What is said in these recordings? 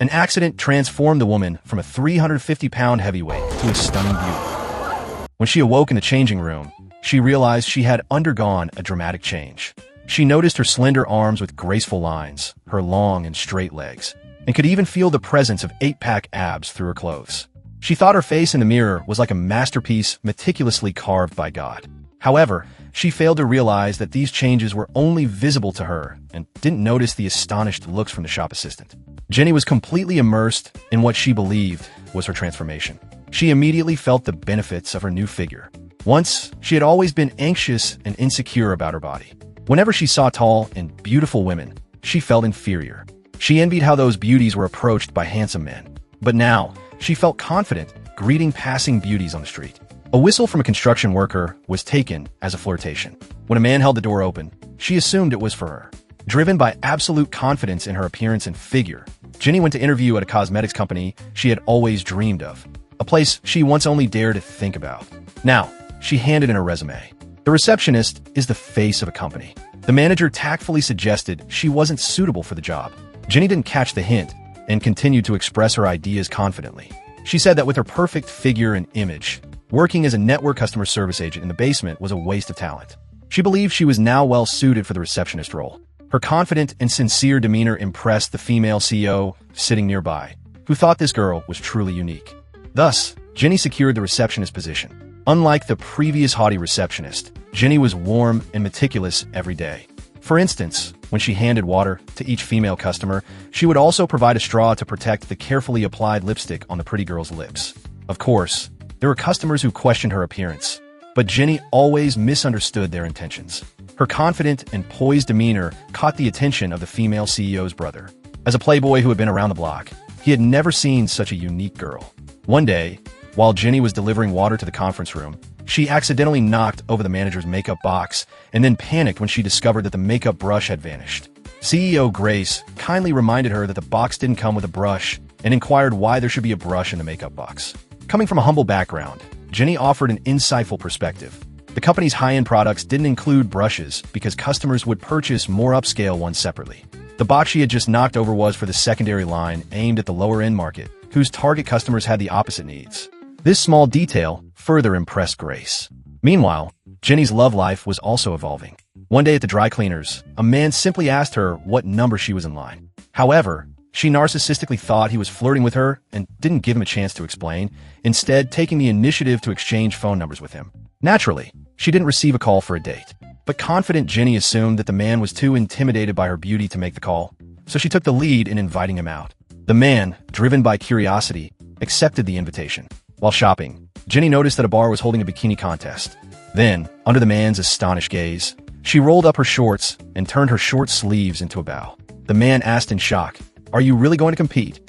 An accident transformed the woman from a 350-pound heavyweight to a stunning beauty. When she awoke in the changing room, she realized she had undergone a dramatic change. She noticed her slender arms with graceful lines, her long and straight legs, and could even feel the presence of 8-pack abs through her clothes. She thought her face in the mirror was like a masterpiece meticulously carved by God. However, she failed to realize that these changes were only visible to her and didn't notice the astonished looks from the shop assistant. Jenny was completely immersed in what she believed was her transformation. She immediately felt the benefits of her new figure. Once, she had always been anxious and insecure about her body. Whenever she saw tall and beautiful women, she felt inferior. She envied how those beauties were approached by handsome men. But now, she felt confident greeting passing beauties on the street. A whistle from a construction worker was taken as a flirtation. When a man held the door open, she assumed it was for her. Driven by absolute confidence in her appearance and figure, Jenny went to interview at a cosmetics company she had always dreamed of, a place she once only dared to think about. Now, she handed in her resume. The receptionist is the face of a company. The manager tactfully suggested she wasn't suitable for the job. Jenny didn't catch the hint and continued to express her ideas confidently. She said that with her perfect figure and image, working as a network customer service agent in the basement was a waste of talent. She believed she was now well suited for the receptionist role. Her confident and sincere demeanor impressed the female CEO sitting nearby, who thought this girl was truly unique. Thus, Jenny secured the receptionist position. Unlike the previous haughty receptionist, Jenny was warm and meticulous every day. For instance, when she handed water to each female customer, she would also provide a straw to protect the carefully applied lipstick on the pretty girl's lips. Of course, there were customers who questioned her appearance, but Jenny always misunderstood their intentions. Her confident and poised demeanor caught the attention of the female CEO's brother. As a playboy who had been around the block, he had never seen such a unique girl. One day, while Jenny was delivering water to the conference room, she accidentally knocked over the manager's makeup box and then panicked when she discovered that the makeup brush had vanished. CEO Grace kindly reminded her that the box didn't come with a brush and inquired why there should be a brush in the makeup box. Coming from a humble background, Jenny offered an insightful perspective. The company's high-end products didn't include brushes because customers would purchase more upscale ones separately. The box she had just knocked over was for the secondary line aimed at the lower-end market, whose target customers had the opposite needs. This small detail further impressed Grace. Meanwhile, Jenny's love life was also evolving. One day at the dry cleaners, a man simply asked her what number she was in line. However, she narcissistically thought he was flirting with her and didn't give him a chance to explain, instead taking the initiative to exchange phone numbers with him. Naturally, she didn't receive a call for a date, but confident Jenny assumed that the man was too intimidated by her beauty to make the call, so she took the lead in inviting him out. The man, driven by curiosity, accepted the invitation. While shopping, Jenny noticed that a bar was holding a bikini contest. Then, under the man's astonished gaze, she rolled up her shorts and turned her short sleeves into a bow. The man asked in shock, "Are you really going to compete?"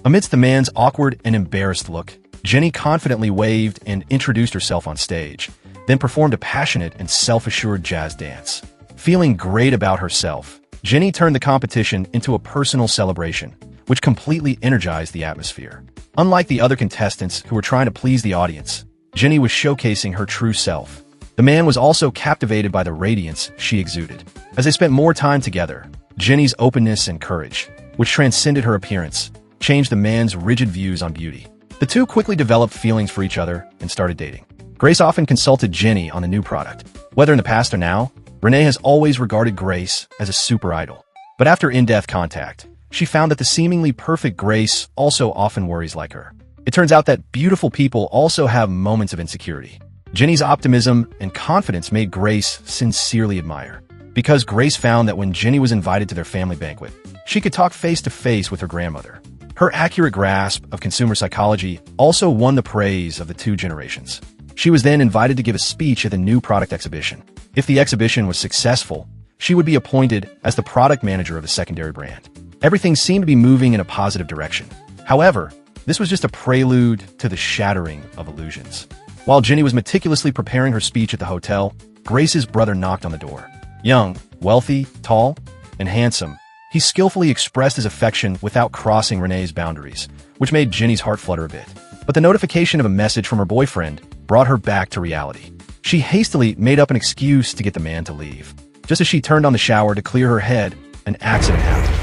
Amidst the man's awkward and embarrassed look, Jenny confidently waved and introduced herself on stage, then performed a passionate and self-assured jazz dance. Feeling great about herself, Jenny turned the competition into a personal celebration, which completely energized the atmosphere. Unlike the other contestants who were trying to please the audience, Jenny was showcasing her true self. The man was also captivated by the radiance she exuded. As they spent more time together, Jenny's openness and courage, which transcended her appearance, changed the man's rigid views on beauty. The two quickly developed feelings for each other and started dating. Grace often consulted Jenny on a new product. Whether in the past or now, Renee has always regarded Grace as a super idol. But after in-depth contact, she found that the seemingly perfect Grace also often worries like her. It turns out that beautiful people also have moments of insecurity. Jenny's optimism and confidence made Grace sincerely admire. Because Grace found that when Jenny was invited to their family banquet, she could talk face-to-face with her grandmother. Her accurate grasp of consumer psychology also won the praise of the two generations. She was then invited to give a speech at the new product exhibition. If the exhibition was successful, she would be appointed as the product manager of the secondary brand. Everything seemed to be moving in a positive direction. However, this was just a prelude to the shattering of illusions. While Jenny was meticulously preparing her speech at the hotel, Grace's brother knocked on the door. Young, wealthy, tall, and handsome, he skillfully expressed his affection without crossing Renee's boundaries, which made Jenny's heart flutter a bit. But the notification of a message from her boyfriend brought her back to reality. She hastily made up an excuse to get the man to leave. Just as she turned on the shower to clear her head, an accident happened.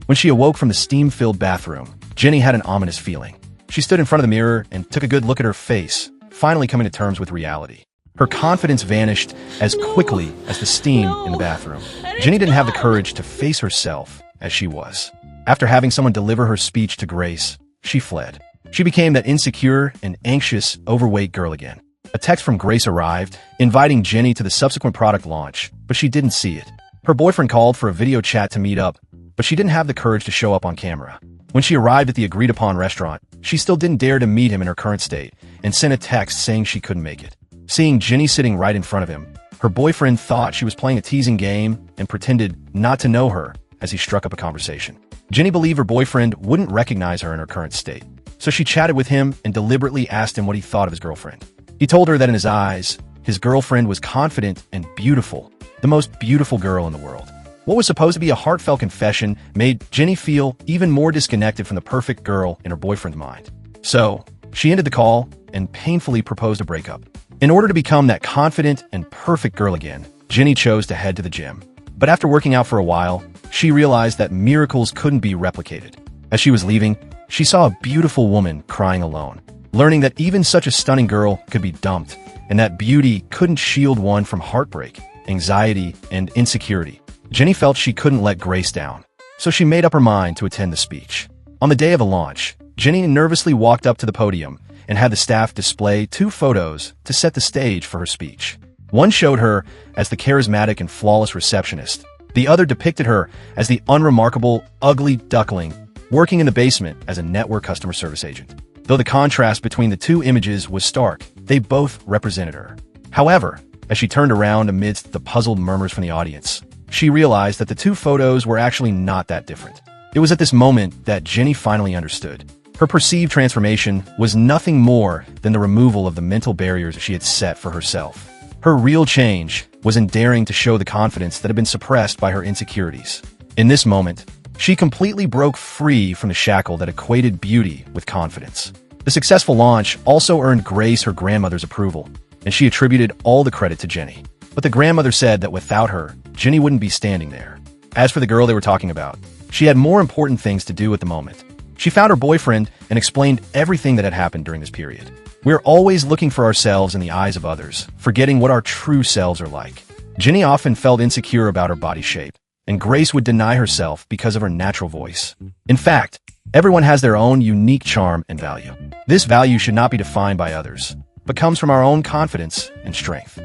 When she awoke from the steam-filled bathroom, Jenny had an ominous feeling. She stood in front of the mirror and took a good look at her face, finally coming to terms with reality. Her confidence vanished as quickly as the steam in the bathroom. Jenny didn't have the courage to face herself as she was. After having someone deliver her speech to Grace, she fled. She became that insecure and anxious, overweight girl again. A text from Grace arrived, inviting Jenny to the subsequent product launch, but she didn't see it. Her boyfriend called for a video chat to meet up, but she didn't have the courage to show up on camera. When she arrived at the agreed-upon restaurant, she still didn't dare to meet him in her current state and sent a text saying she couldn't make it. Seeing Jenny sitting right in front of him, her boyfriend thought she was playing a teasing game and pretended not to know her as he struck up a conversation. Jenny believed her boyfriend wouldn't recognize her in her current state, so she chatted with him and deliberately asked him what he thought of his girlfriend. He told her that in his eyes, his girlfriend was confident and beautiful, the most beautiful girl in the world. What was supposed to be a heartfelt confession made Jenny feel even more disconnected from the perfect girl in her boyfriend's mind. So, she ended the call and painfully proposed a breakup. In order to become that confident and perfect girl again, Jenny chose to head to the gym. But after working out for a while, she realized that miracles couldn't be replicated. As she was leaving, she saw a beautiful woman crying alone, learning that even such a stunning girl could be dumped, and that beauty couldn't shield one from heartbreak, anxiety, and insecurity. Jenny felt she couldn't let Grace down, so she made up her mind to attend the speech. On the day of the launch, Jenny nervously walked up to the podium and had the staff display 2 photos to set the stage for her speech. One showed her as the charismatic and flawless receptionist. The other depicted her as the unremarkable, ugly duckling working in the basement as a network customer service agent. Though the contrast between the 2 images was stark, they both represented her. However, as she turned around amidst the puzzled murmurs from the audience, she realized that the 2 photos were actually not that different. It was at this moment that Jenny finally understood. Her perceived transformation was nothing more than the removal of the mental barriers she had set for herself. Her real change was in daring to show the confidence that had been suppressed by her insecurities. In this moment, she completely broke free from the shackle that equated beauty with confidence. The successful launch also earned Grace her grandmother's approval, and she attributed all the credit to Jenny. But the grandmother said that without her, Jenny wouldn't be standing there. As for the girl they were talking about, she had more important things to do at the moment. She found her boyfriend and explained everything that had happened during this period. We're always looking for ourselves in the eyes of others, forgetting what our true selves are like. Jenny often felt insecure about her body shape, and Grace would deny herself because of her natural voice. In fact, everyone has their own unique charm and value. This value should not be defined by others, but comes from our own confidence and strength.